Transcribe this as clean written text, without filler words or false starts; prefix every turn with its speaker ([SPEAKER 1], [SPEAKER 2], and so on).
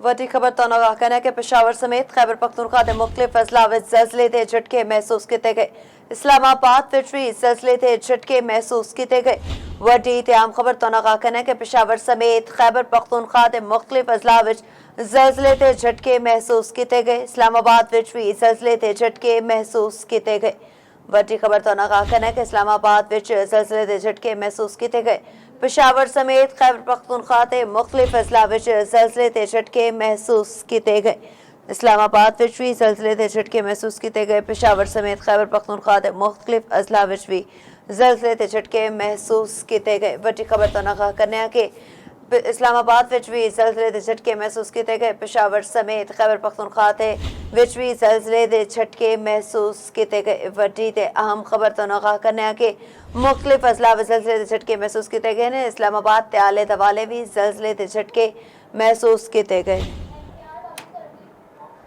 [SPEAKER 1] वड्डी खबर तो आगाह कहना है कि पेशावर समेत खैबर पख्तूनख्वा के मुख्तलिफ अजला विच ज़लज़ले के झटके महसूस किए गए। इस्लामाबाद विच भी ज़लज़ले के झटके महसूस किए गए। वड्डी ते आम खबर तो आगाह कहना है कि पेशावर समेत खैबर पख्तूनख्वा के मुख्तलिफ अजला विच ज़लज़ले के झटके महसूस किए गए। इस्लामाबाद विच भी ज़लज़ले के झटके महसूस किए गए। वड्डी खबर तो आगाह कहना है कि इस्लामाबाद विच ज़लज़ले के झटके महसूस किए गए। पेशावर समेत खैबर पख्तूनख्वा के मुख्तलिफ अजला विच ज़लज़ले के झटके महसूस किए गए। इस्लामाबाद विच भी ज़लज़ले के झटके महसूस किए गए। पेशावर समेत खैबर पख्तूनख्वा के मुख्तलिफ अजला विच भी ज़लज़ले के झटके महसूस किए गए। वड्डी खबर तो आगाह करने कि इस्लामाबाद विच भी ज़लज़ले के झटके महसूस किए गए। पेशावर समेत खैबर पख्तूनख्वा विच भी ज़लज़ले के झटके महसूस किए गए। वड्डी ते अहम खबर तो आगाह करने कि मुख्तलिफ अजला विच ज़लज़ले के झटके महसूस किए गए हैं। इस्लामाबाद ते आले दवाले भी ज़लज़ले के झटके महसूस किए गए।